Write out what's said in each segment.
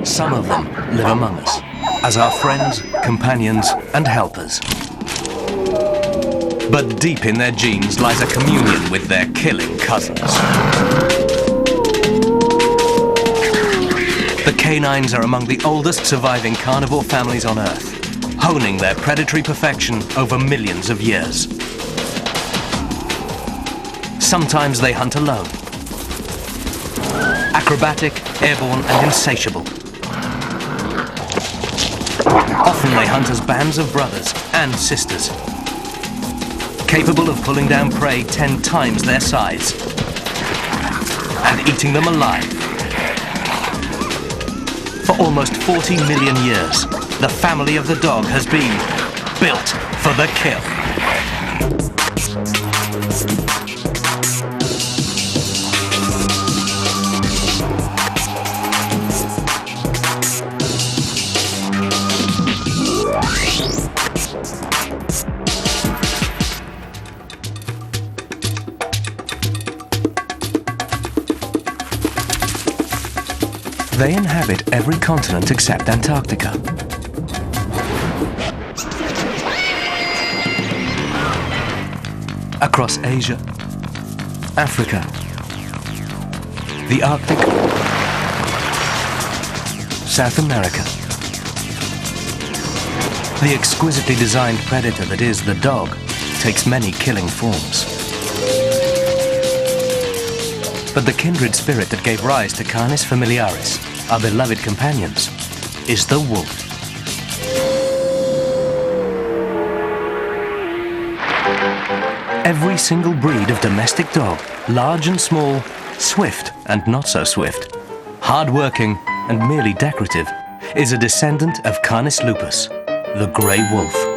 Some of them live among us as our friends, companions, and helpers. But deep in their genes lies a communion with their killing cousins. The canines are among the oldest surviving carnivore families on Earth, honing their predatory perfection over millions of years. Sometimes they hunt alone, acrobatic, airborne, and insatiable. Often they hunt as bands of brothers and sisters, capable of pulling down prey 10 times their size and eating them alive. For almost 40 million years, the family of the dog has been built for the kill. They inhabit every continent except Antarctica. Across Asia, Africa, the Arctic, South America. The exquisitely designed predator that is the dog takes many killing forms. But the kindred spirit that gave rise to Canis familiaris, our beloved companions, is the wolf. Every single breed of domestic dog, large and small, swift and not so swift, hard-working and merely decorative, is a descendant of Canis lupus, the grey wolf.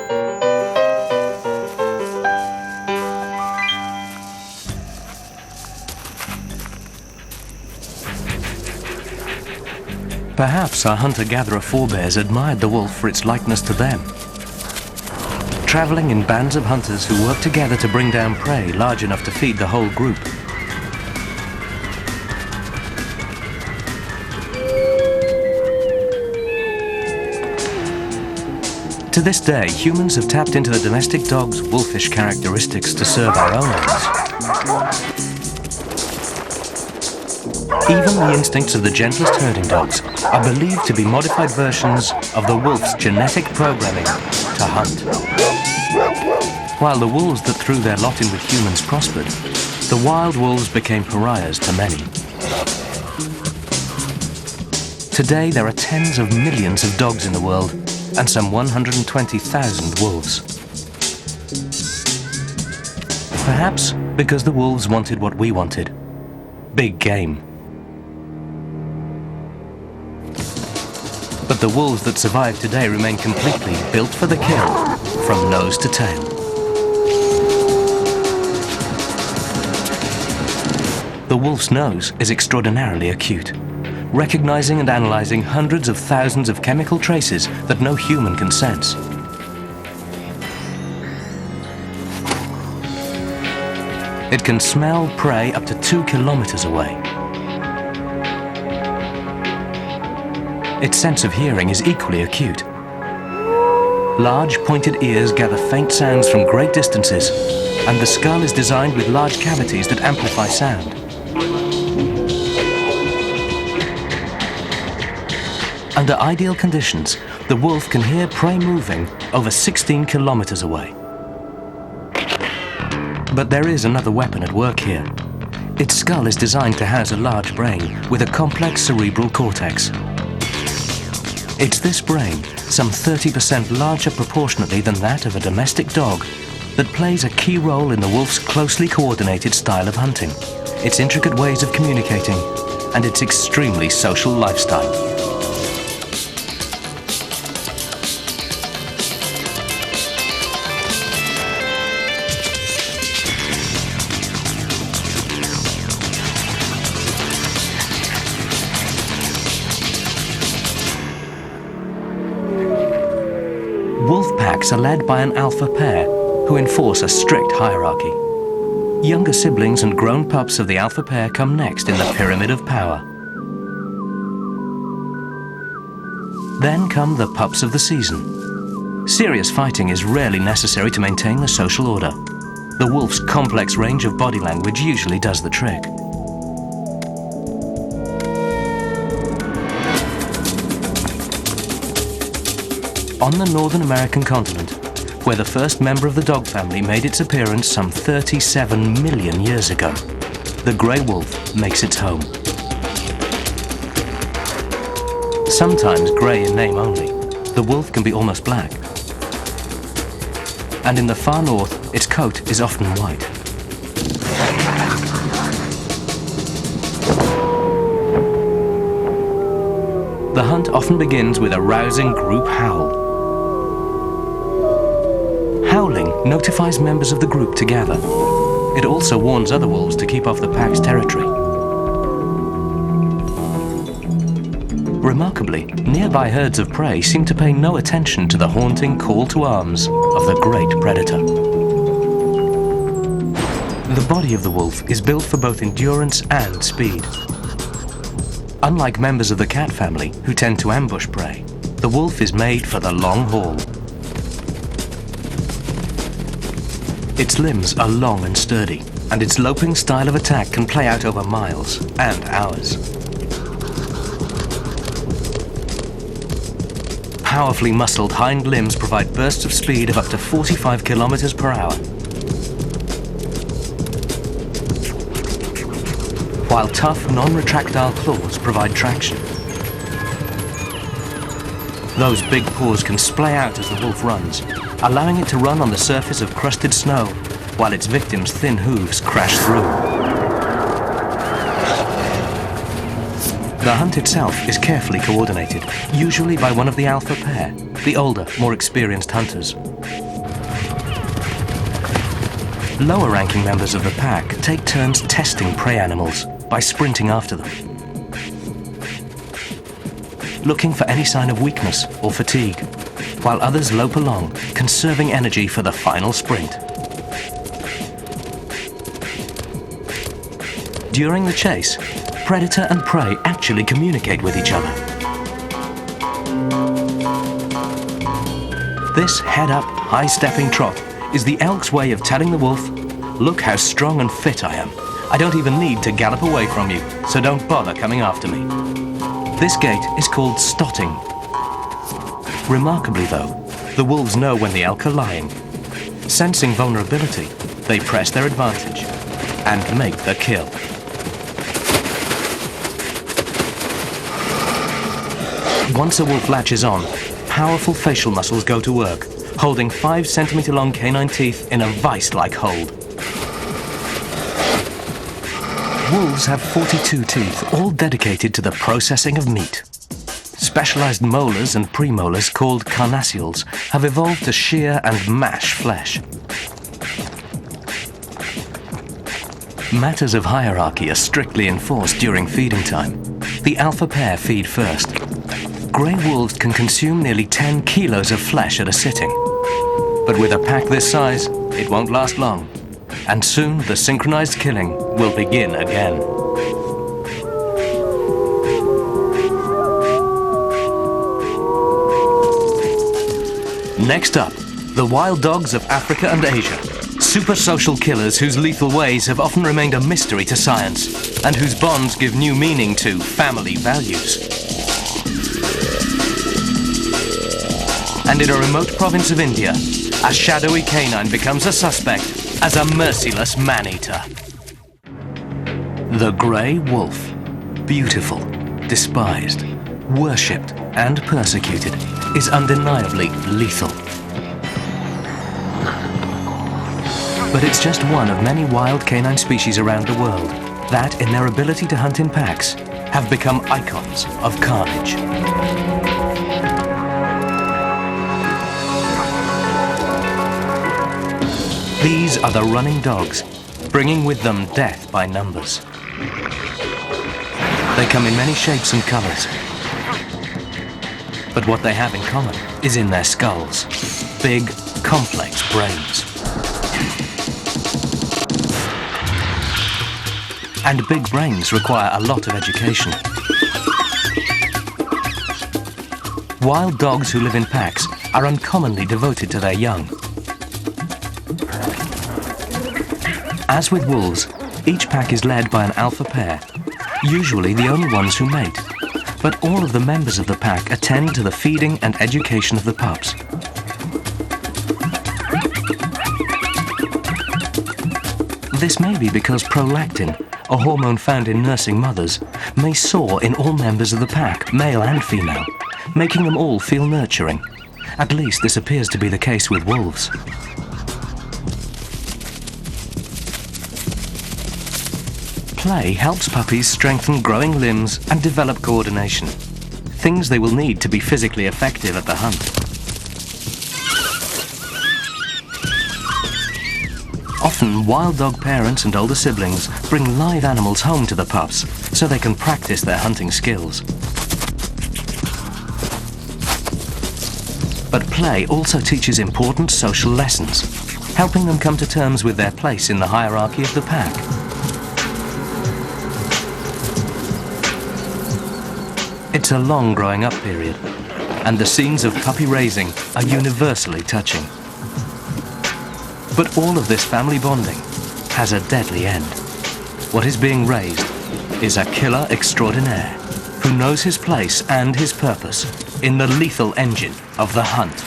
Perhaps our hunter-gatherer forebears admired the wolf for its likeness to them, travelling in bands of hunters who work together to bring down prey large enough to feed the whole group. To this day, humans have tapped into the domestic dog's wolfish characteristics to serve our own ends. Even the instincts of the gentlest herding dogs are believed to be modified versions of the wolf's genetic programming to hunt. While the wolves that threw their lot in with humans prospered, the wild wolves became pariahs to many. Today there are tens of millions of dogs in the world and some 120,000 wolves. Perhaps because the wolves wanted what we wanted: big game. But the wolves that survive today remain completely built for the kill, from nose to tail. The wolf's nose is extraordinarily acute, recognizing and analyzing hundreds of thousands of chemical traces that no human can sense. It can smell prey up to 2 kilometers away. Its sense of hearing is equally acute. Large pointed ears gather faint sounds from great distances, and the skull is designed with large cavities that amplify sound. Under ideal conditions, the wolf can hear prey moving over 16 kilometers away. But there is another weapon at work here. Its skull is designed to house a large brain with a complex cerebral cortex. It's this brain, some 30% larger proportionately than that of a domestic dog, that plays a key role in the wolf's closely coordinated style of hunting, its intricate ways of communicating, and its extremely social lifestyle. Wolf packs are led by an alpha pair who enforce a strict hierarchy. Younger siblings and grown pups of the alpha pair come next in the pyramid of power. Then come the pups of the season. Serious fighting is rarely necessary to maintain the social order. The wolf's complex range of body language usually does the trick. On the Northern American continent, where the first member of the dog family made its appearance some 37 million years ago, the grey wolf makes its home. Sometimes grey in name only, the wolf can be almost black. And in the far north, its coat is often white. The hunt often begins with a rousing group howl. Howling notifies members of the group to gather. It also warns other wolves to keep off the pack's territory. Remarkably, nearby herds of prey seem to pay no attention to the haunting call to arms of the great predator. The body of the wolf is built for both endurance and speed. Unlike members of the cat family, who tend to ambush prey, the wolf is made for the long haul. Its limbs are long and sturdy, and its loping style of attack can play out over miles and hours. Powerfully muscled hind limbs provide bursts of speed of up to 45 kilometers per hour. While tough, non-retractile claws provide traction. Those big paws can splay out as the wolf runs, allowing it to run on the surface of crusted snow, while its victim's thin hooves crash through. The hunt itself is carefully coordinated, usually by one of the alpha pair, the older, more experienced hunters. Lower-ranking members of the pack take turns testing prey animals by sprinting after them, looking for any sign of weakness or fatigue, while others lope along, conserving energy for the final sprint. During the chase, predator and prey actually communicate with each other. This head-up, high-stepping trot is the elk's way of telling the wolf, "Look how strong and fit I am. I don't even need to gallop away from you, so don't bother coming after me." This gait is called stotting. Remarkably though, the wolves know when the elk are lying. Sensing vulnerability, they press their advantage and make the kill. Once a wolf latches on, powerful facial muscles go to work, holding 5-centimeter long canine teeth in a vice-like hold. Wolves have 42 teeth, all dedicated to the processing of meat. Specialized molars and premolars, called carnassials, have evolved to shear and mash flesh. Matters of hierarchy are strictly enforced during feeding time. The alpha pair feed first. Grey wolves can consume nearly 10 kilos of flesh at a sitting. But with a pack this size, it won't last long. And soon the synchronized killing will begin again. Next up, the wild dogs of Africa and Asia. Super social killers whose lethal ways have often remained a mystery to science, and whose bonds give new meaning to family values. And in a remote province of India, a shadowy canine becomes a suspect as a merciless man-eater. The grey wolf, beautiful, despised, worshipped and persecuted, is undeniably lethal. But it's just one of many wild canine species around the world that, in their ability to hunt in packs, have become icons of carnage. These are the running dogs, bringing with them death by numbers. They come in many shapes and colors. But what they have in common is in their skulls. Big, complex brains. And big brains require a lot of education. Wild dogs who live in packs are uncommonly devoted to their young. As with wolves, each pack is led by an alpha pair, usually the only ones who mate, but all of the members of the pack attend to the feeding and education of the pups. This may be because prolactin, a hormone found in nursing mothers, may soar in all members of the pack, male and female, making them all feel nurturing. At least this appears to be the case with wolves. Play helps puppies strengthen growing limbs and develop coordination, things they will need to be physically effective at the hunt. Often, wild dog parents and older siblings bring live animals home to the pups so they can practice their hunting skills. But play also teaches important social lessons, helping them come to terms with their place in the hierarchy of the pack. It's a long growing up period, and the scenes of puppy raising are universally touching. But all of this family bonding has a deadly end. What is being raised is a killer extraordinaire who knows his place and his purpose in the lethal engine of the hunt.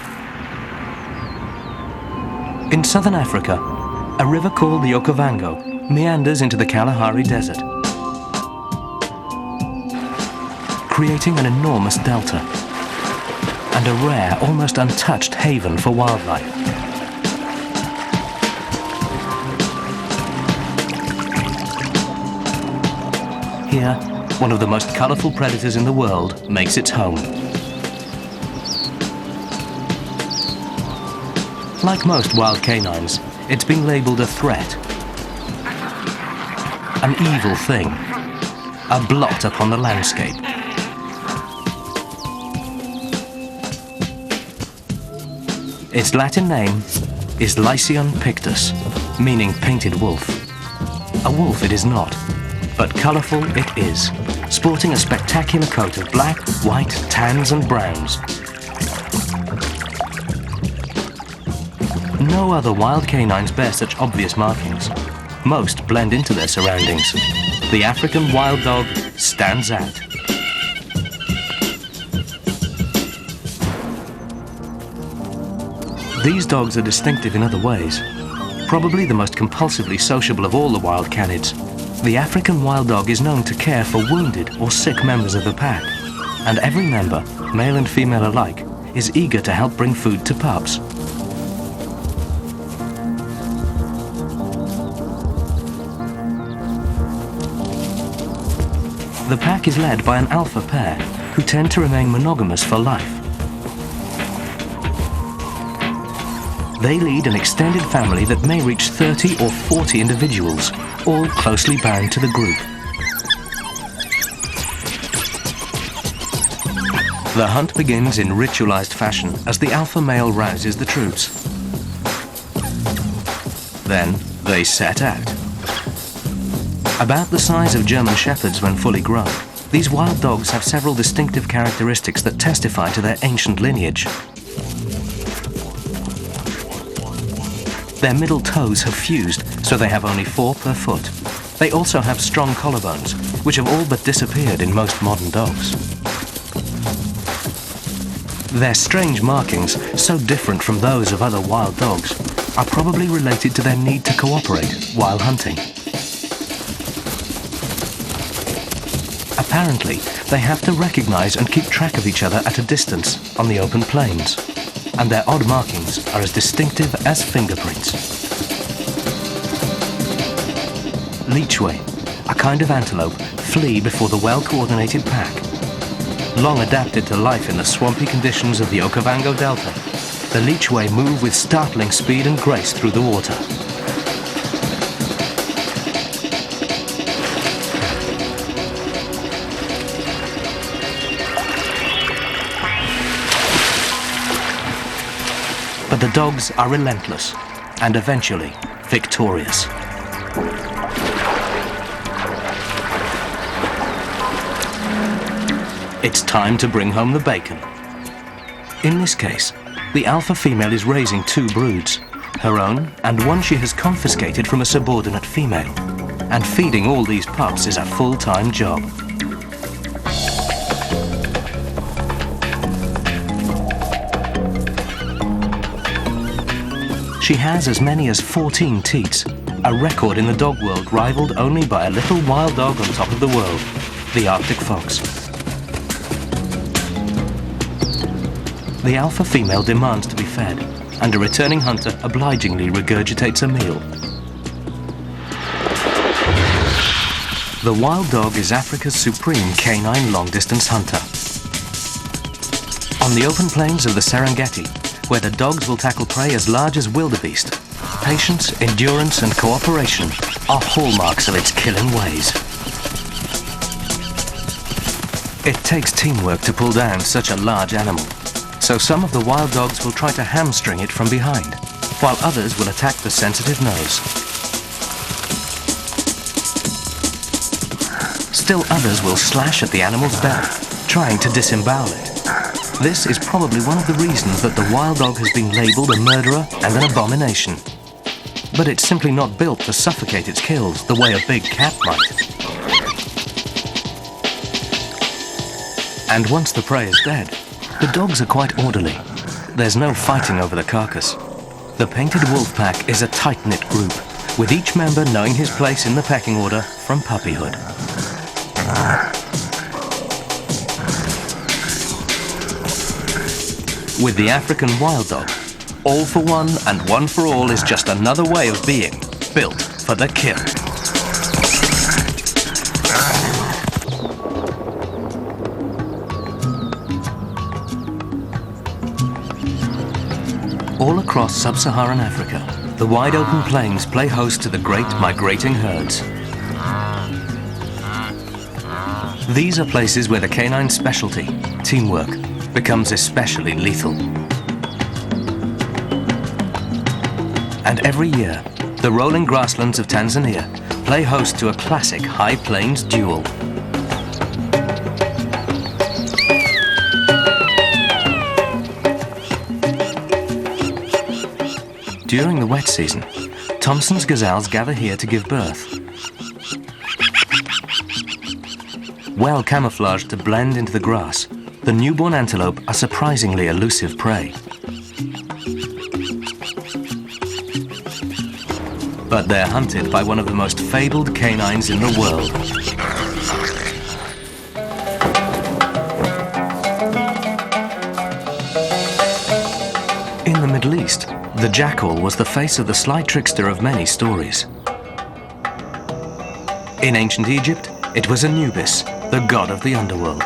In southern Africa, a river called the Okavango meanders into the Kalahari Desert, creating an enormous delta and a rare, almost untouched haven for wildlife. Here, one of the most colourful predators in the world makes its home. Like most wild canines, it's been labelled a threat, an evil thing, a blot upon the landscape. Its Latin name is Lycaon pictus, meaning painted wolf. A wolf it is not, but colourful it is, sporting a spectacular coat of black, white, tans and browns. No other wild canines bear such obvious markings. Most blend into their surroundings. The African wild dog stands out. These dogs are distinctive in other ways. Probably the most compulsively sociable of all the wild canids, the African wild dog is known to care for wounded or sick members of the pack, and every member, male and female alike, is eager to help bring food to pups. The pack is led by an alpha pair who tend to remain monogamous for life. They lead an extended family that may reach 30 or 40 individuals, all closely bound to the group. The hunt begins in ritualized fashion as the alpha male rouses the troops. Then they set out. About the size of German shepherds when fully grown, these wild dogs have several distinctive characteristics that testify to their ancient lineage. Their middle toes have fused, so they have only 4 per foot. They also have strong collarbones, which have all but disappeared in most modern dogs. Their strange markings, so different from those of other wild dogs, are probably related to their need to cooperate while hunting. Apparently, they have to recognize and keep track of each other at a distance on the open plains, and their odd markings are as distinctive as fingerprints. Leechway, a kind of antelope, flee before the well-coordinated pack. Long adapted to life in the swampy conditions of the Okavango Delta, the Leechway move with startling speed and grace through the water. But the dogs are relentless and eventually victorious. It's time to bring home the bacon. In this case, the alpha female is raising 2 broods, her own and one she has confiscated from a subordinate female. And feeding all these pups is a full-time job. She has as many as 14 teats, a record in the dog world rivaled only by a little wild dog on top of the world, the Arctic fox. The alpha female demands to be fed, and a returning hunter obligingly regurgitates a meal. The wild dog is Africa's supreme canine long-distance hunter. On the open plains of the Serengeti, where the dogs will tackle prey as large as wildebeest, patience, endurance and cooperation are hallmarks of its killing ways. It takes teamwork to pull down such a large animal, so some of the wild dogs will try to hamstring it from behind, while others will attack the sensitive nose. Still others will slash at the animal's belly, trying to disembowel it. This is probably one of the reasons that the wild dog has been labelled a murderer and an abomination. But it's simply not built to suffocate its kills the way a big cat might. And once the prey is dead, the dogs are quite orderly. There's no fighting over the carcass. The painted wolf pack is a tight-knit group, with each member knowing his place in the pecking order from puppyhood. With the African wild dog, all for one and one for all is just another way of being, built for the kill. All across sub-Saharan Africa, the wide open plains play host to the great migrating herds. These are places where the canine specialty, teamwork, becomes especially lethal. And every year, the rolling grasslands of Tanzania play host to a classic high plains duel. During the wet season, Thomson's gazelles gather here to give birth. Well camouflaged to blend into the grass, the newborn antelope are surprisingly elusive prey. But they're hunted by one of the most fabled canines in the world. In the Middle East, the jackal was the face of the sly trickster of many stories. In ancient Egypt, it was Anubis, the god of the underworld.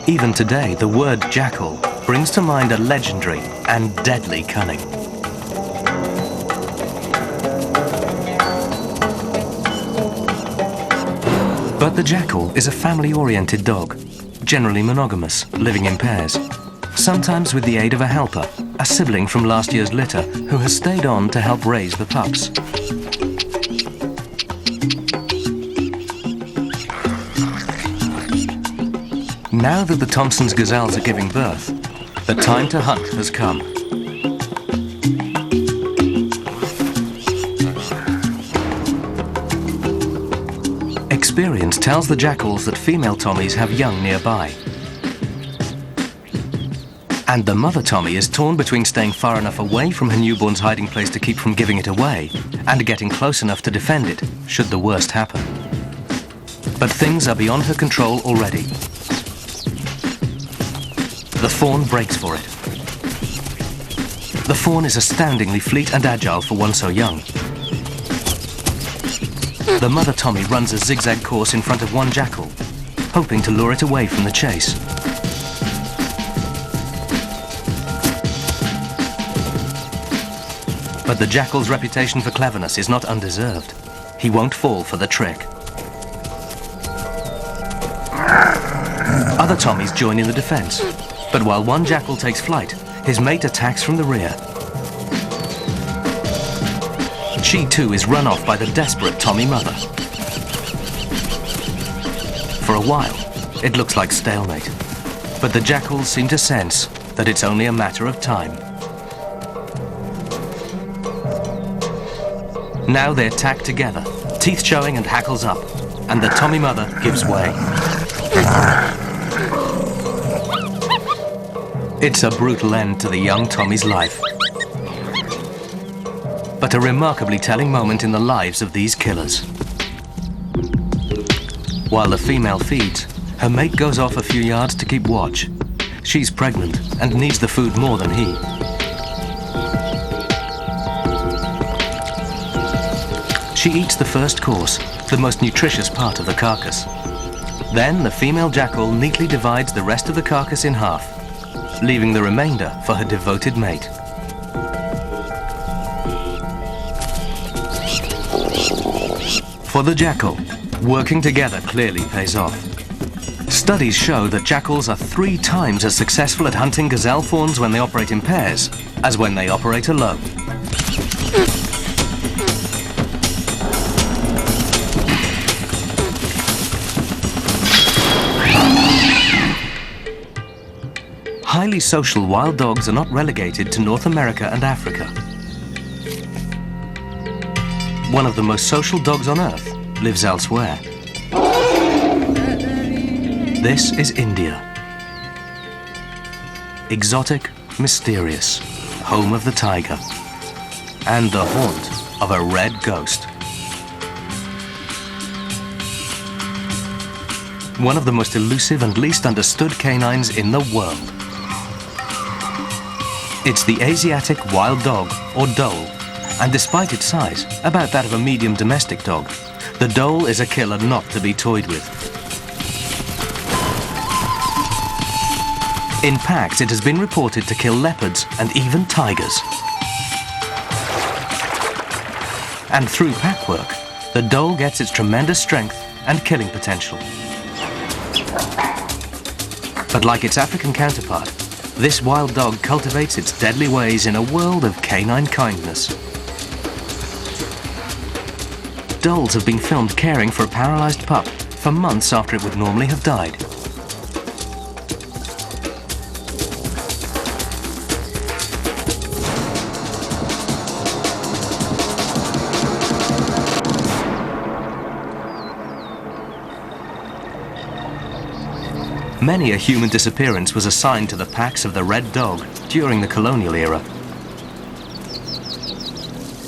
Even today, the word jackal brings to mind a legendary and deadly cunning. But the jackal is a family-oriented dog, generally monogamous, living in pairs, sometimes with the aid of a helper, a sibling from last year's litter who has stayed on to help raise the pups. Now that the Thomson's gazelles are giving birth, the time to hunt has come. Experience tells the jackals that female Tommies have young nearby. And the mother Tommy is torn between staying far enough away from her newborn's hiding place to keep from giving it away, and getting close enough to defend it, should the worst happen. But things are beyond her control already. The fawn breaks for it. The fawn is astoundingly fleet and agile for one so young. The mother Tommy runs a zigzag course in front of one jackal, hoping to lure it away from the chase. But the jackal's reputation for cleverness is not undeserved. He won't fall for the trick. Other Tommies join in the defense, but while one jackal takes flight, his mate attacks from the rear. She too is run off by the desperate Tommy mother. For a while, it looks like stalemate, but the jackals seem to sense that it's only a matter of time. Now they're tacked together, teeth showing and hackles up, and the Tommy mother gives way. It's a brutal end to the young Tommy's life, but a remarkably telling moment in the lives of these killers. While the female feeds, her mate goes off a few yards to keep watch. She's pregnant and needs the food more than he. She eats the first course, the most nutritious part of the carcass. Then the female jackal neatly divides the rest of the carcass in half, leaving the remainder for her devoted mate. For the jackal, working together clearly pays off. Studies show that jackals are 3 times as successful at hunting gazelle fawns when they operate in pairs as when they operate alone. Highly social wild dogs are not relegated to North America and Africa. One of the most social dogs on Earth lives elsewhere. This is India. Exotic, mysterious, home of the tiger, and the haunt of a red ghost. One of the most elusive and least understood canines in the world. It's the Asiatic wild dog, or dhole, and despite its size, about that of a medium domestic dog, the dhole is a killer not to be toyed with. In packs, it has been reported to kill leopards and even tigers. And through pack work, the dhole gets its tremendous strength and killing potential. But like its African counterpart, this wild dog cultivates its deadly ways in a world of canine kindness. Dholes have been filmed caring for a paralyzed pup for months after it would normally have died. Many a human disappearance was assigned to the packs of the red dog during the colonial era.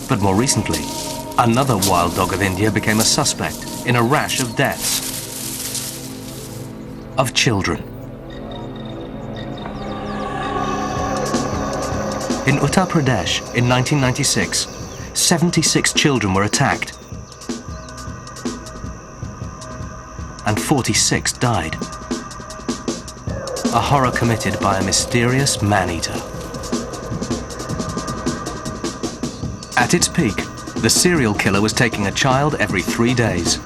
But more recently, another wild dog of India became a suspect in a rash of deaths of children. In Uttar Pradesh in 1996, 76 children were attacked and 46 died. A horror committed by a mysterious man-eater. At its peak, the serial killer was taking a child every 3 days.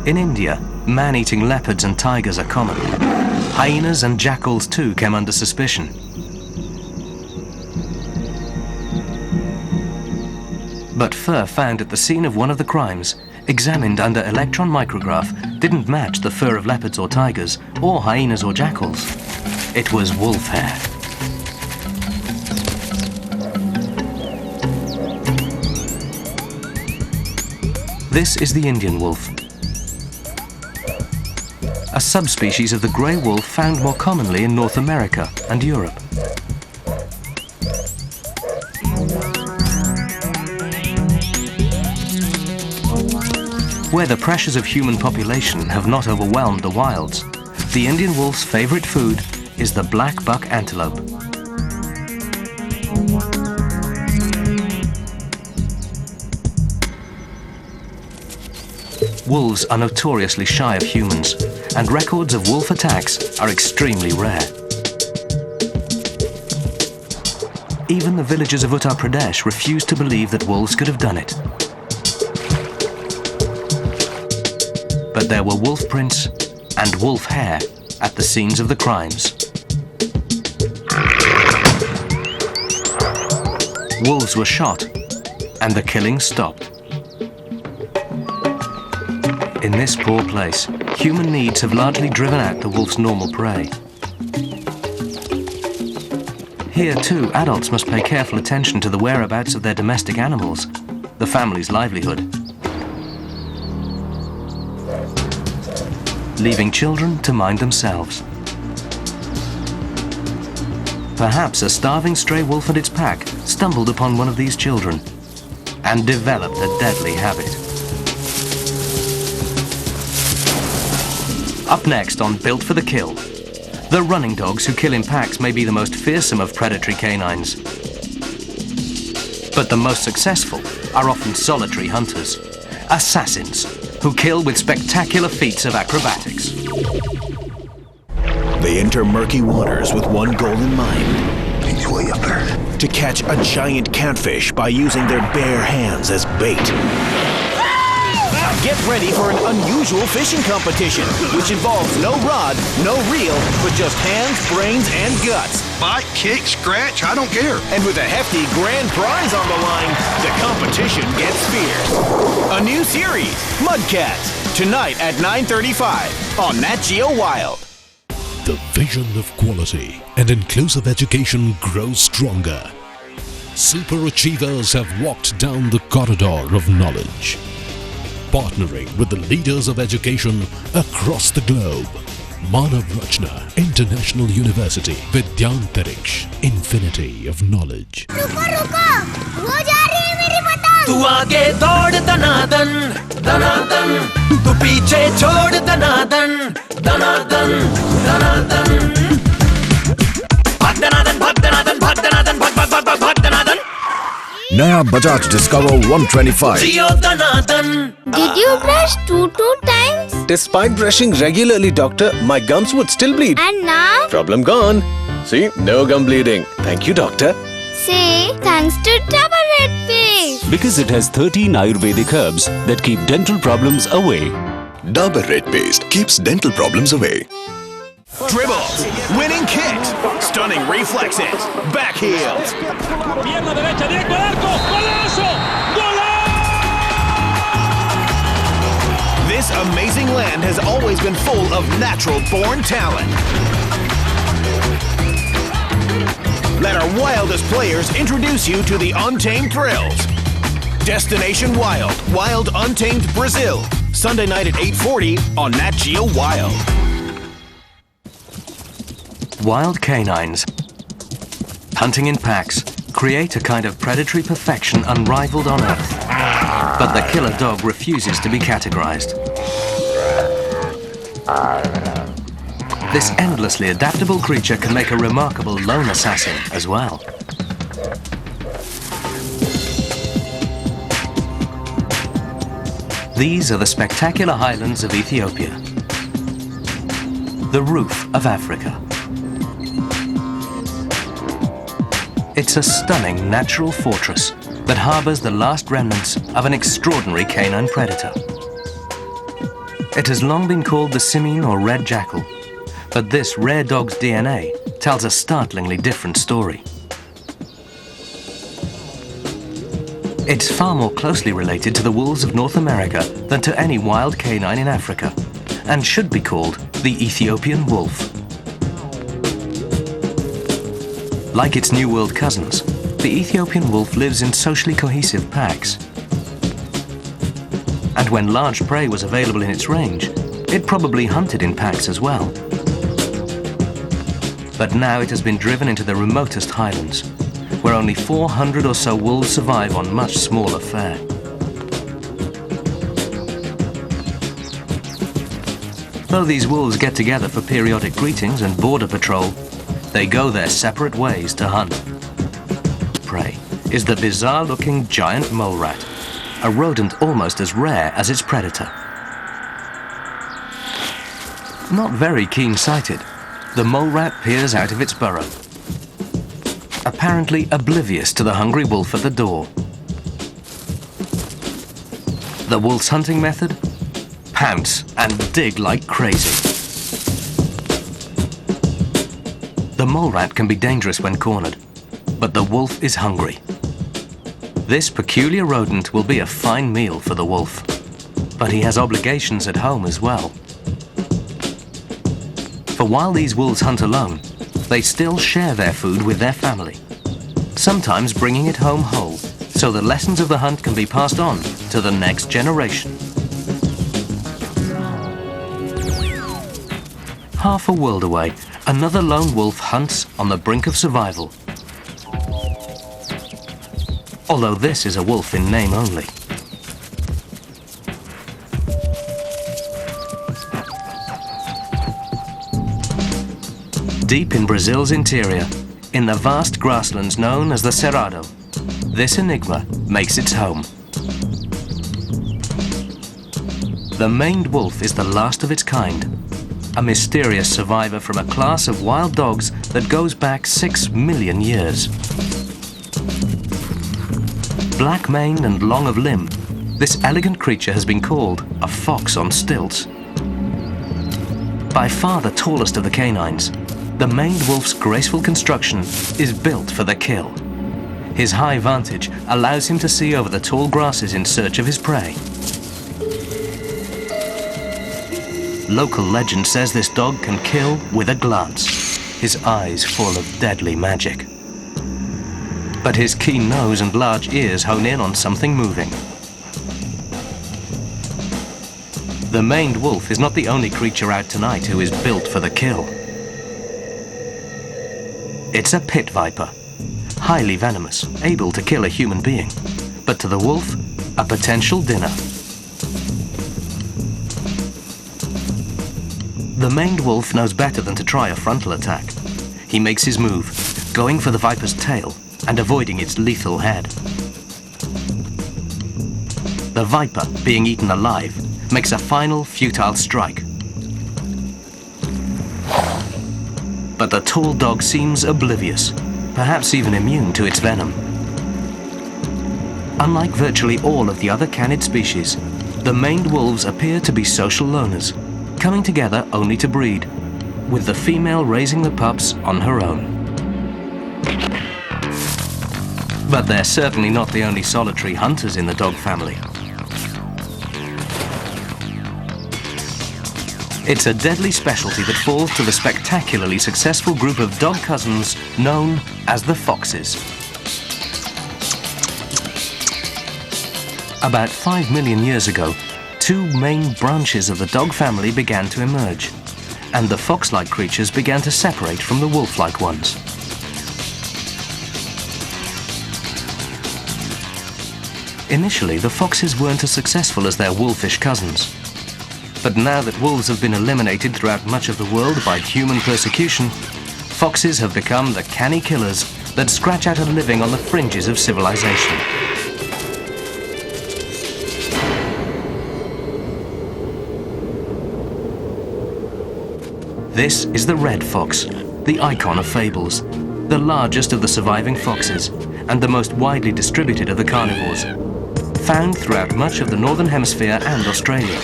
In India, man-eating leopards and tigers are common. Hyenas and jackals too came under suspicion. But fur found at the scene of one of the crimes, examined under electron micrograph, didn't match the fur of leopards or tigers, or hyenas or jackals. It was wolf hair. This is the Indian wolf, a subspecies of the grey wolf found more commonly in North America and Europe. Where the pressures of human population have not overwhelmed the wilds, the Indian wolf's favorite food is the black buck antelope. Wolves are notoriously shy of humans, and records of wolf attacks are extremely rare. Even the villagers of Uttar Pradesh refuse to believe that wolves could have done it. But there were wolf prints and wolf hair at the scenes of the crimes. Wolves were shot and the killing stopped. In this poor place, human needs have largely driven out the wolf's normal prey. Here too, adults must pay careful attention to the whereabouts of their domestic animals, the family's livelihood, leaving children to mind themselves. Perhaps a starving stray wolf and its pack stumbled upon one of these children and developed a deadly habit. Up next on Built for the Kill, the running dogs who kill in packs may be the most fearsome of predatory canines. But the most successful are often solitary hunters, assassins who kill with spectacular feats of acrobatics. They enter murky waters with one goal in mind: to catch a giant catfish by using their bare hands as bait. Get ready for an unusual fishing competition, which involves no rod, no reel, but just hands, brains, and guts. Bite, kick, scratch, I don't care. And with a hefty grand prize on the line, the competition gets fierce. A new series, Mudcats, tonight at 9:35 on Nat Geo Wild. The vision of quality and inclusive education grows stronger. Super achievers have walked down the corridor of knowledge, partnering with the leaders of education across the globe. Manav Rachna International University, Vidyantariksh, infinity of knowledge. वो जा रही है मेरी पतंग। तू आगे दौड़ दनादन दनादन, तू पीछे छोड़ दनादन दनादन दनादन, भाग दनादन भाग दनादन भाग दनादन भाग भाग भाग भाग दनादन। नया Bajaj discover 125। Jio Dana Dan. Did you brush two times? Despite brushing regularly, doctor, my gums would still bleed. And now? Problem gone. See, no gum bleeding. Thank you, doctor. Say thanks to Double Red Paste. Because it has 13 Ayurvedic herbs that keep dental problems away. Dabur Red Paste keeps dental problems away. Dribbles, winning kicks, stunning reflexes, back heels. Pierna derecha, directo al arco, golazo, golazo! This amazing land has always been full of natural-born talent. Let our wildest players introduce you to the untamed thrills. Destination Wild, Wild Untamed Brazil. Sunday night at 8:40 on Nat Geo Wild. Wild canines, hunting in packs, create a kind of predatory perfection unrivaled on Earth. But the killer dog refuses to be categorized. This endlessly adaptable creature can make a remarkable lone assassin as well. These are the spectacular highlands of Ethiopia, the roof of Africa. It's a stunning natural fortress that harbors the last remnants of an extraordinary canine predator. It has long been called the simian or red jackal, but this rare dog's DNA tells a startlingly different story. It's far more closely related to the wolves of North America than to any wild canine in Africa, and should be called the Ethiopian wolf. Like its New World cousins, the Ethiopian wolf lives in socially cohesive packs. And when large prey was available in its range, it probably hunted in packs as well. But now it has been driven into the remotest highlands, where only 400 or so wolves survive on much smaller fare. Though these wolves get together for periodic greetings and border patrol, they go their separate ways to hunt. Prey is the bizarre-looking giant mole rat, a rodent almost as rare as its predator. Not very keen-sighted, the mole rat peers out of its burrow, apparently oblivious to the hungry wolf at the door. The wolf's hunting method? Pounce and dig like crazy. The mole rat can be dangerous when cornered, but the wolf is hungry. This peculiar rodent will be a fine meal for the wolf, but he has obligations at home as well. For while these wolves hunt alone, they still share their food with their family, sometimes bringing it home whole, so the lessons of the hunt can be passed on to the next generation. Half a world away, another lone wolf hunts on the brink of survival. Although this is a wolf in name only. Deep in Brazil's interior, in the vast grasslands known as the Cerrado, this enigma makes its home. The maned wolf is the last of its kind, a mysterious survivor from a class of wild dogs that goes back 6 million years. Black-maned and long of limb, this elegant creature has been called a fox on stilts. By far the tallest of the canines, the maned wolf's graceful construction is built for the kill. His high vantage allows him to see over the tall grasses in search of his prey. Local legend says this dog can kill with a glance, his eyes full of deadly magic. But his keen nose and large ears hone in on something moving. The maned wolf is not the only creature out tonight who is built for the kill. It's a pit viper, highly venomous, able to kill a human being, but to the wolf, a potential dinner. The maned wolf knows better than to try a frontal attack. He makes his move, going for the viper's tail and avoiding its lethal head. The viper, being eaten alive, makes a final futile strike. But the tall dog seems oblivious, perhaps even immune to its venom. Unlike virtually all of the other canid species, the maned wolves appear to be social loners, coming together only to breed, with the female raising the pups on her own. But they're certainly not the only solitary hunters in the dog family. It's a deadly specialty that falls to the spectacularly successful group of dog cousins known as the foxes. About 5 million years ago, two main branches of the dog family began to emerge, and the fox-like creatures began to separate from the wolf-like ones. Initially, the foxes weren't as successful as their wolfish cousins. But now that wolves have been eliminated throughout much of the world by human persecution, foxes have become the canny killers that scratch out a living on the fringes of civilization. This is the red fox, the icon of fables, the largest of the surviving foxes, and the most widely distributed of the carnivores, found throughout much of the Northern Hemisphere and Australia.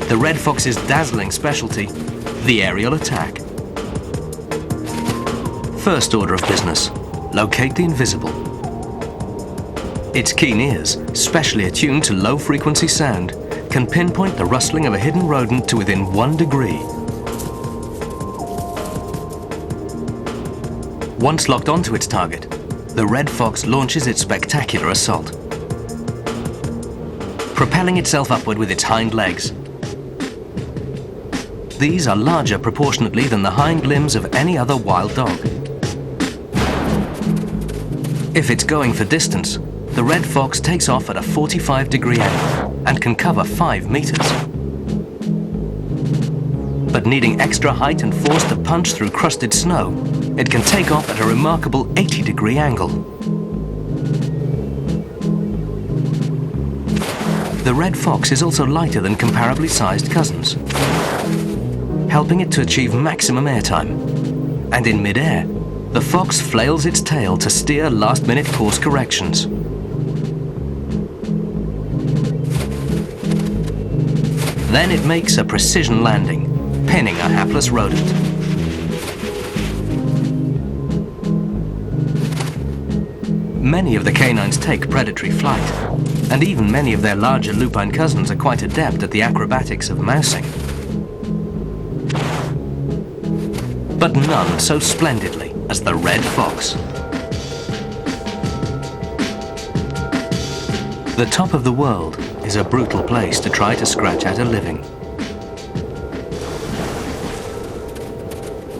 The red fox's dazzling specialty, the aerial attack. First order of business, locate the invisible. Its keen ears, specially attuned to low-frequency sound, can pinpoint the rustling of a hidden rodent to within 1 degree. Once locked onto its target, the red fox launches its spectacular assault, propelling itself upward with its hind legs. These are larger proportionately than the hind limbs of any other wild dog. If it's going for distance, the red fox takes off at a 45-degree angle and can cover 5 meters. But needing extra height and force to punch through crusted snow, it can take off at a remarkable 80-degree angle. The red fox is also lighter than comparably sized cousins, helping it to achieve maximum airtime. And in mid-air, the fox flails its tail to steer last-minute course corrections. Then it makes a precision landing, pinning a hapless rodent. Many of the canines take predatory flight, and even many of their larger lupine cousins are quite adept at the acrobatics of mousing. But none so splendidly as the red fox. The top of the world is a brutal place to try to scratch out a living.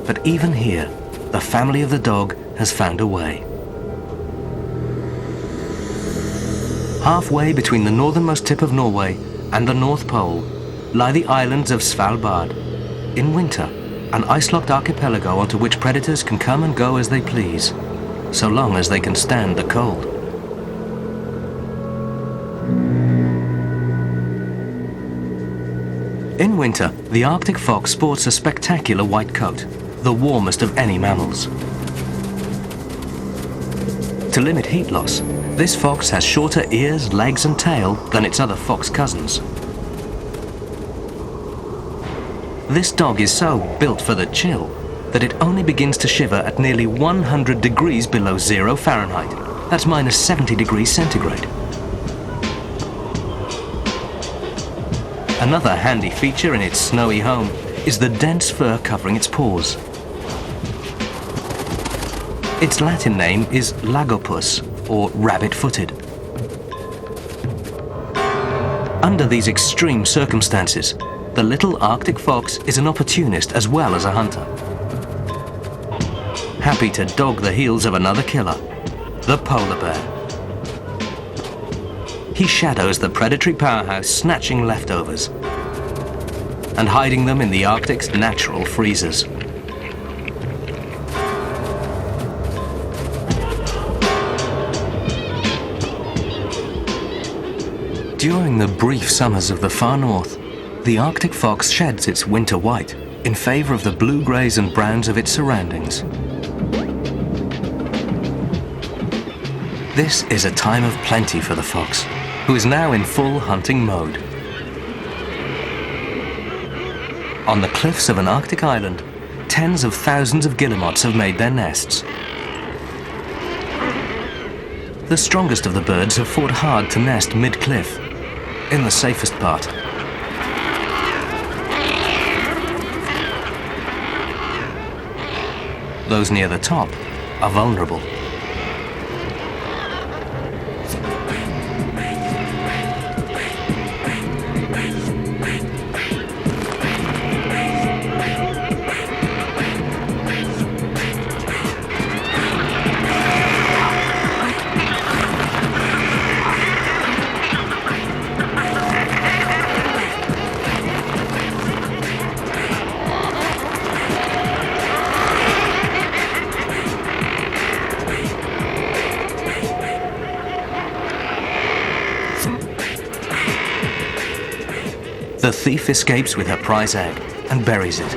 But even here, the family of the dog has found a way. Halfway between the northernmost tip of Norway and the North Pole lie the islands of Svalbard. In winter, an ice-locked archipelago onto which predators can come and go as they please, so long as they can stand the cold. In winter, the Arctic fox sports a spectacular white coat, the warmest of any mammals. To limit heat loss, this fox has shorter ears, legs and tail than its other fox cousins. This dog is so built for the chill that it only begins to shiver at nearly 100 degrees below 0 Fahrenheit. That's minus 70 degrees centigrade. Another handy feature in its snowy home is the dense fur covering its paws. Its Latin name is lagopus, or rabbit-footed. Under these extreme circumstances, the little Arctic fox is an opportunist as well as a hunter. Happy to dog the heels of another killer, the polar bear. He shadows the predatory powerhouse, snatching leftovers and hiding them in the Arctic's natural freezers. During the brief summers of the far north, the Arctic fox sheds its winter white in favor of the blue-grays and browns of its surroundings. This is a time of plenty for the fox, who is now in full hunting mode. On the cliffs of an Arctic island, tens of thousands of guillemots have made their nests. The strongest of the birds have fought hard to nest mid-cliff, in the safest part. Those near the top are vulnerable. The thief escapes with her prize egg and buries it.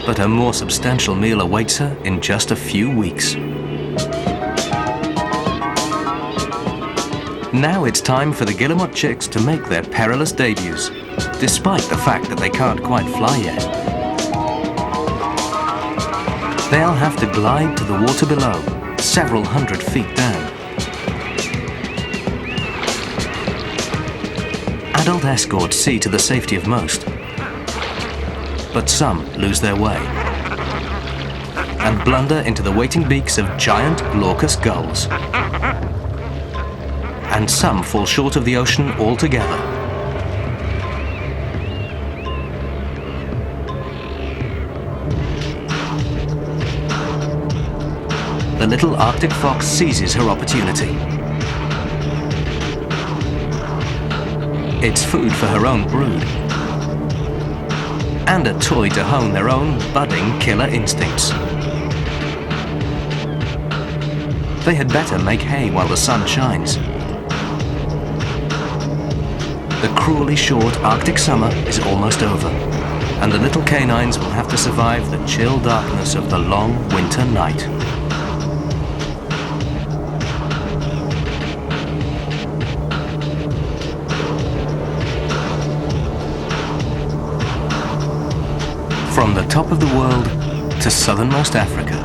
But a more substantial meal awaits her in just a few weeks. Now it's time for the guillemot chicks to make their perilous debuts, despite the fact that they can't quite fly yet. They'll have to glide to the water below, several hundred feet down. Adult escorts see to the safety of most, but some lose their way and blunder into the waiting beaks of giant glaucous gulls. And some fall short of the ocean altogether. The little Arctic fox seizes her opportunity. It's food for her own brood, and a toy to hone their own budding killer instincts. They had better make hay while the sun shines. The cruelly short Arctic summer is almost over, and the little canines will have to survive the chill darkness of the long winter night. From the top of the world to southernmost Africa,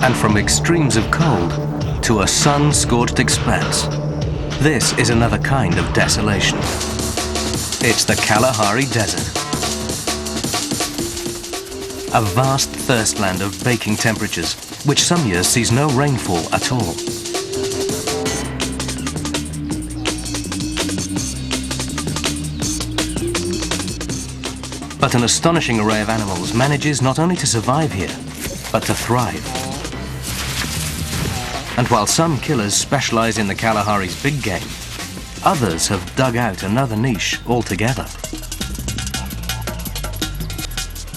and from extremes of cold to a sun-scorched expanse. This is another kind of desolation. It's the Kalahari Desert. A vast thirstland of baking temperatures, which some years sees no rainfall at all. But an astonishing array of animals manages not only to survive here, but to thrive. And while some killers specialize in the Kalahari's big game, others have dug out another niche altogether.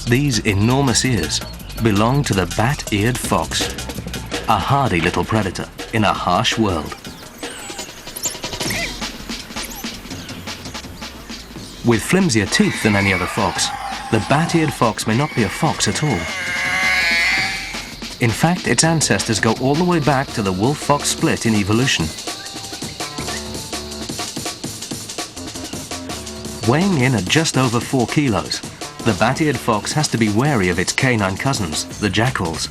These enormous ears belong to the bat-eared fox, a hardy little predator in a harsh world. With flimsier teeth than any other fox, the bat-eared fox may not be a fox at all. In fact, its ancestors go all the way back to the wolf-fox split in evolution. Weighing in at just over 4 kilos, the bat-eared fox has to be wary of its canine cousins, the jackals.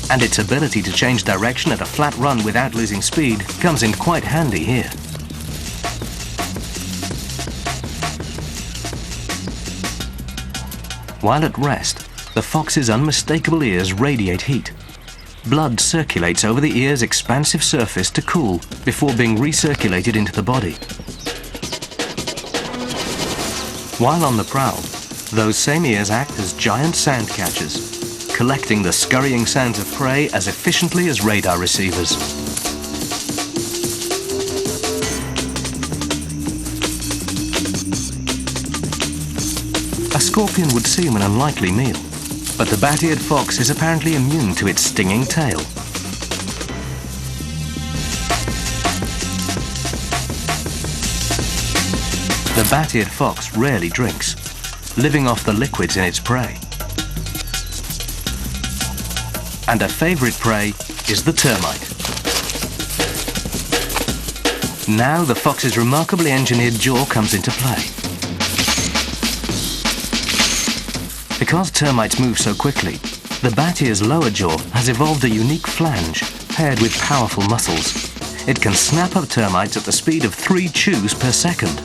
And its ability to change direction at a flat run without losing speed comes in quite handy here. While at rest, the fox's unmistakable ears radiate heat. Blood circulates over the ear's expansive surface to cool before being recirculated into the body. While on the prowl, those same ears act as giant sound catchers, collecting the scurrying sounds of prey as efficiently as radar receivers. A scorpion would seem an unlikely meal, but the bat-eared fox is apparently immune to its stinging tail. The bat-eared fox rarely drinks, living off the liquids in its prey. And a favorite prey is the termite. Now the fox's remarkably engineered jaw comes into play. Because termites move so quickly, the bat-ear's lower jaw has evolved a unique flange paired with powerful muscles. It can snap up termites at the speed of 3 chews per second.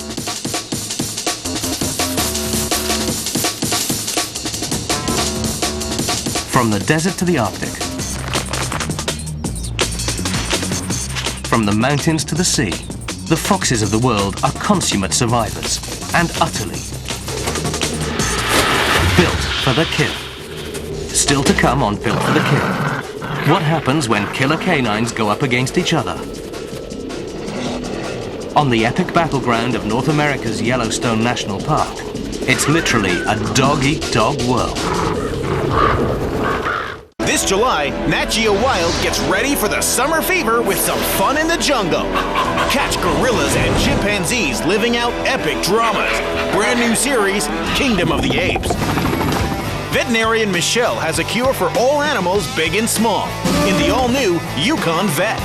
From the desert to the Arctic, from the mountains to the sea, the foxes of the world are consummate survivors and utterly built for the kill. Still to come on Built for the Kill. What happens when killer canines go up against each other? On the epic battleground of North America's Yellowstone National Park, it's literally a dog-eat-dog world. This July, Nat Geo Wild gets ready for the summer fever with some fun in the jungle. Catch gorillas and chimpanzees living out epic dramas. Brand new series, Kingdom of the Apes. Veterinarian Michelle has a cure for all animals big and small in the all-new Yukon Vet.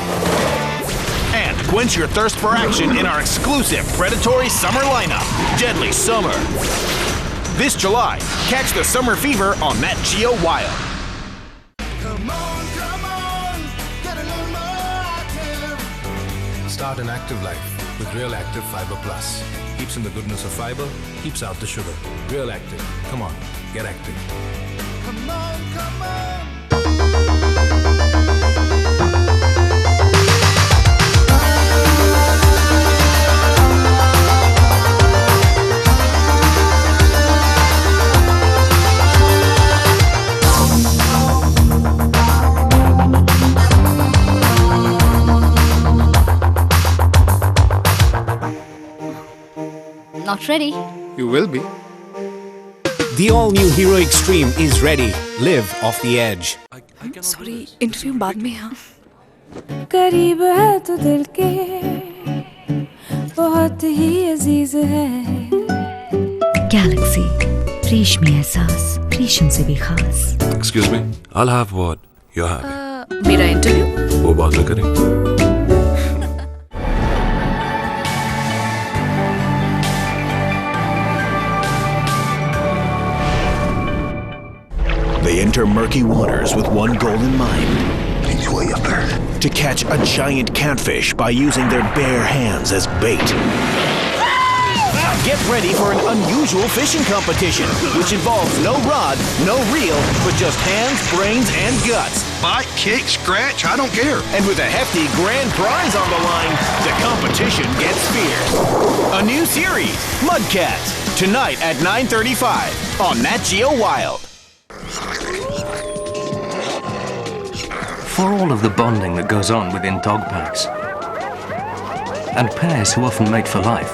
And quench your thirst for action in our exclusive predatory summer lineup, Deadly Summer. This July, catch the summer fever on Nat Geo Wild. Come on, get a little more active. Start an active life with Real Active Fiber Plus. Keeps in the goodness of fiber, keeps out the sugar. Real Active. Come on, get active. Come on. Not ready. You will be. The all-new Hero Extreme is ready. Live off the edge. Sorry, interview बाद में हाँ. करीब है तो दिल के बहुत ही अजीज है. Galaxy, रेशमी एहसास, रेशम से भी खास. Excuse me, I'll have what you're having. मेरा इंटरव्यू? वो बाद में करें. They enter murky waters with one goal in mind: to catch a giant catfish by using their bare hands as bait. Get ready for an unusual fishing competition, which involves no rod, no reel, but just hands, brains, and guts. Bite, kick, scratch, I don't care. And with a hefty grand prize on the line, the competition gets fierce. A new series, Mudcats, tonight at 9:35 on Nat Geo Wild. For all of the bonding that goes on within dog packs, and pairs who often mate for life,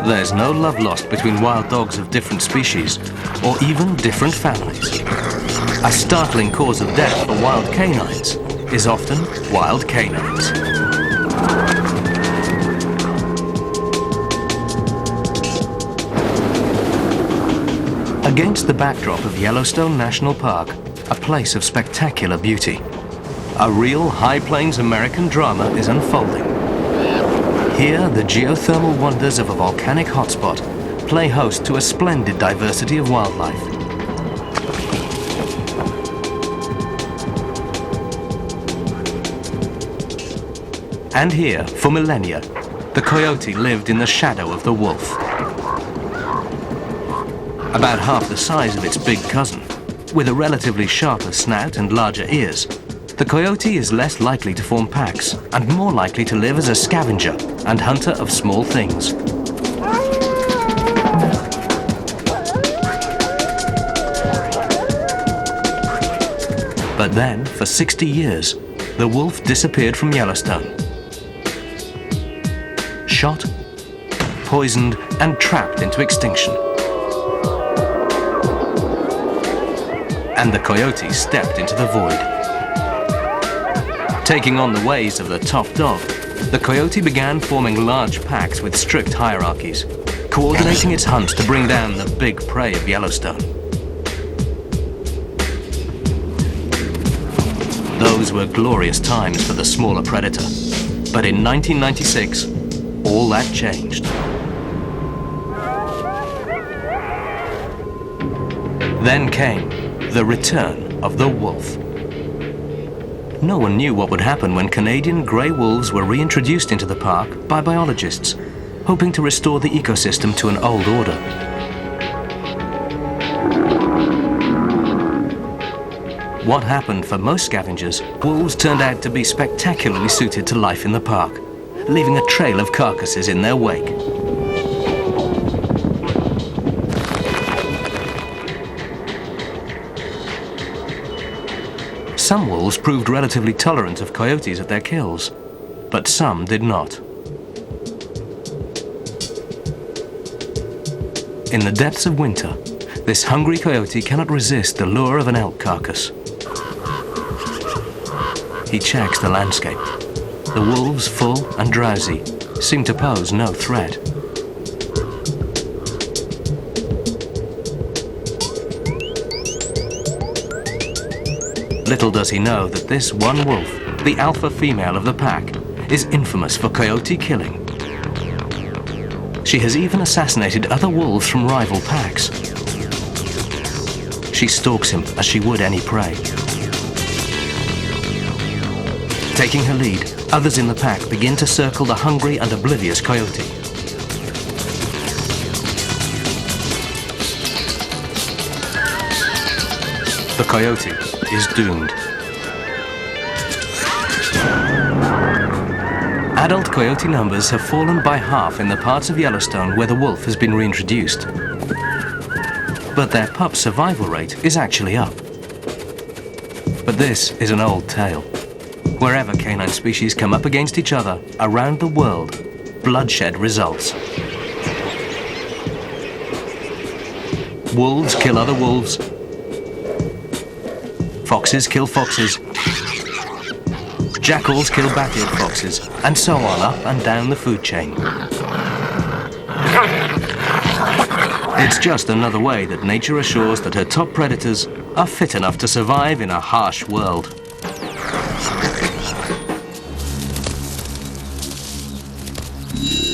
there's no love lost between wild dogs of different species, or even different families. A startling cause of death for wild canines is often wild canines. Against the backdrop of Yellowstone National Park, a place of spectacular beauty, a real High Plains American drama is unfolding. Here, the geothermal wonders of a volcanic hotspot play host to a splendid diversity of wildlife. And here, for millennia, the coyote lived in the shadow of the wolf. About half the size of its big cousin, with a relatively sharper snout and larger ears, the coyote is less likely to form packs and more likely to live as a scavenger and hunter of small things. But then, for 60 years, the wolf disappeared from Yellowstone. Shot, poisoned, and trapped into extinction. And the coyote stepped into the void. Taking on the ways of the top dog, the coyote began forming large packs with strict hierarchies, coordinating its hunts to bring down the big prey of Yellowstone. Those were glorious times for the smaller predator, but in 1996, all that changed. Then came the return of the wolf. No one knew what would happen when Canadian grey wolves were reintroduced into the park by biologists, hoping to restore the ecosystem to an old order. What happened for most scavengers, wolves turned out to be spectacularly suited to life in the park, leaving a trail of carcasses in their wake. Some wolves proved relatively tolerant of coyotes at their kills, but some did not. In the depths of winter, this hungry coyote cannot resist the lure of an elk carcass. He checks the landscape. The wolves, full and drowsy, seem to pose no threat. Little does he know that this one wolf, the alpha female of the pack, is infamous for coyote killing. She has even assassinated other wolves from rival packs. She stalks him as she would any prey. Taking her lead, others in the pack begin to circle the hungry and oblivious coyote. The coyote is doomed. Adult coyote numbers have fallen by half in the parts of Yellowstone where the wolf has been reintroduced. But their pup survival rate is actually up. But this is an old tale. Wherever canine species come up against each other around the world, bloodshed results. Wolves kill other wolves. Foxes kill foxes. Jackals kill bat-eared foxes, and so on up and down the food chain. It's just another way that nature assures that her top predators are fit enough to survive in a harsh world.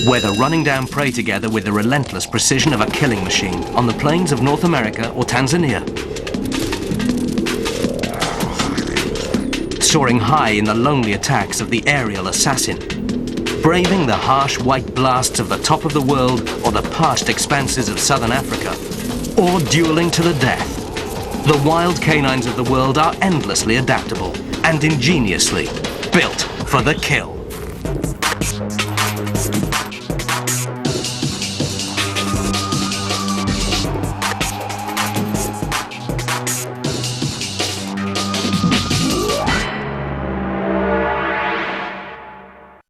Whether running down prey together with the relentless precision of a killing machine on the plains of North America or Tanzania, soaring high in the lonely attacks of the aerial assassin, braving the harsh white blasts of the top of the world or the parched expanses of southern Africa, or dueling to the death. The wild canines of the world are endlessly adaptable and ingeniously built for the kill.